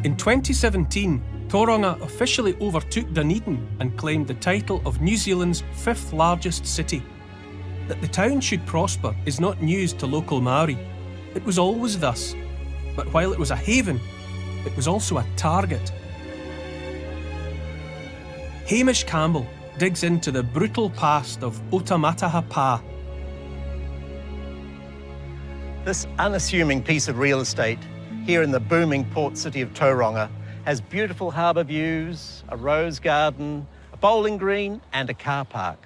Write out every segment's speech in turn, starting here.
In 2017, Tauranga officially overtook Dunedin and claimed the title of New Zealand's 5th largest city. That the town should prosper is not news to local Maori. It was always thus. But while it was a haven, it was also a target. Hamish Campbell digs into the brutal past of Otamataha Pa. This unassuming piece of real estate here in the booming port city of Tauranga has beautiful harbour views, a rose garden, a bowling green and a car park.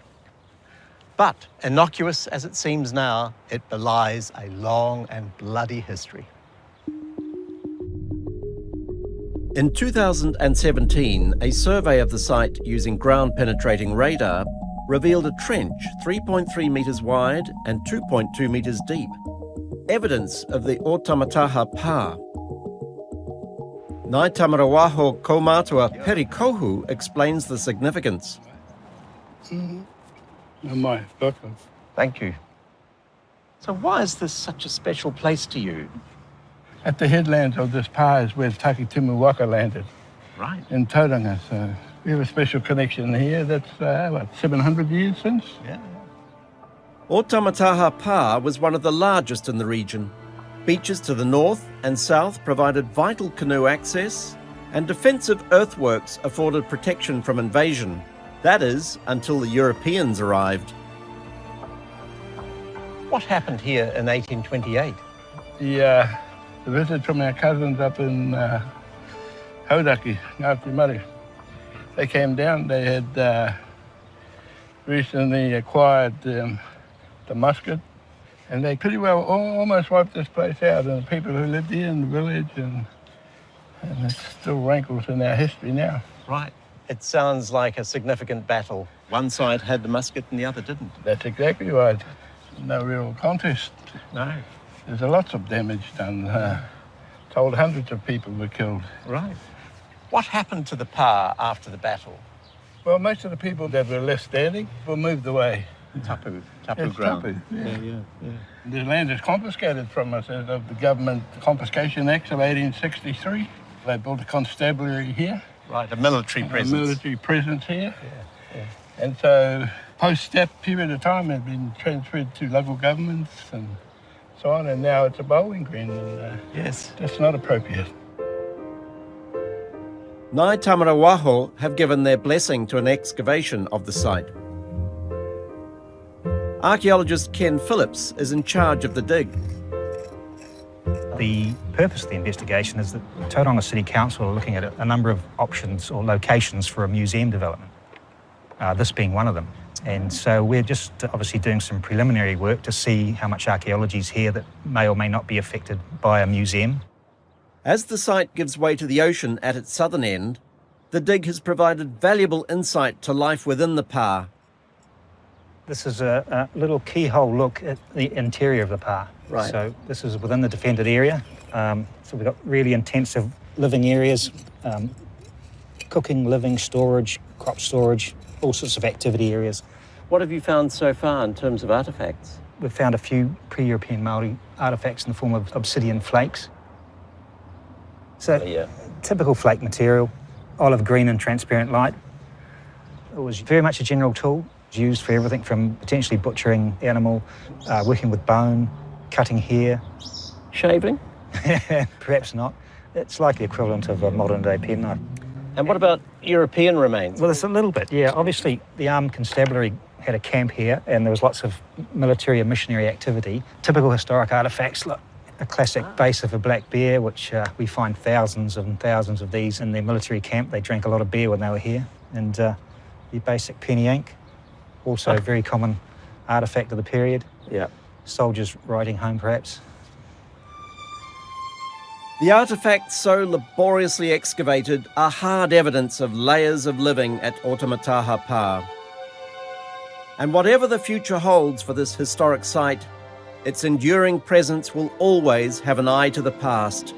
But innocuous as it seems now, it belies a long and bloody history. In 2017, a survey of the site using ground-penetrating radar revealed a trench 3.3 metres wide and 2.2 metres deep. Evidence of the Otamataha Pa. Nai Tamarawaho Kaumatua Perikohu explains the significance. Thank you. So why is this such a special place to you? At the headlands of this pa is where Takitimu Waka landed. Right. In Tauranga, so we have a special connection here that's, 700 years since? Yeah. Otamataha Pa was one of the largest in the region. Beaches to the north and south provided vital canoe access, and defensive earthworks afforded protection from invasion. That is, until the Europeans arrived. What happened here in 1828? The visit from our cousins up in Hauraki, Ngāti Mari. They came down, they had recently acquired the musket, and they pretty well almost wiped this place out, and the people who lived here in the village, and it still rankles in our history now. Right. It sounds like a significant battle. One side had the musket and the other didn't. That's exactly right. No real contest. No. There's lots of damage done. Told hundreds of people were killed. Right. What happened to the pa after the battle? Well, most of the people that were left standing were moved away. Tapu It's ground. tapu, yeah. The land is confiscated from us as of the Government Confiscation Acts of 1863. They built a constabulary here. Right, a military presence. A military presence here. Yeah. And so, post that period of time, it had been transferred to local governments and so on, and now it's a bowling green, and Yes. that's not appropriate. Nai Tamarawaho have given their blessing to an excavation of the site. Archaeologist Ken Phillips is in charge of the dig. The purpose of the investigation is that Tauranga City Council are looking at a number of options or locations for a museum development, this being one of them. And so we're just obviously doing some preliminary work to see how much archaeology is here that may or may not be affected by a museum. As the site gives way to the ocean at its southern end, the dig has provided valuable insight to life within the pa. This is a little keyhole look at the interior of the pa. Right. So this is within the defended area. So we've got really intensive living areas, cooking, living, storage, crop storage, all sorts of activity areas. What have you found so far in terms of artefacts? We've found a few pre-European Māori artefacts in the form of obsidian flakes. So typical flake material, olive green and transparent light. It was very much a general tool. It was used for everything from potentially butchering animal, working with bone, cutting hair. Shaving? Perhaps not. It's likely equivalent of a modern day penknife. And what about European remains? Well, there's a little bit, yeah. Obviously, the armed constabulary had a camp here and there was lots of military and missionary activity. Typical historic artefacts, like a classic base of a black bear, which we find thousands and thousands of these in their military camp. They drank a lot of beer when they were here. And the basic penny ink, also a very common artefact of the period. Yeah. Soldiers riding home, perhaps. The artefacts so laboriously excavated are hard evidence of layers of living at Otamataha Pa. And whatever the future holds for this historic site, its enduring presence will always have an eye to the past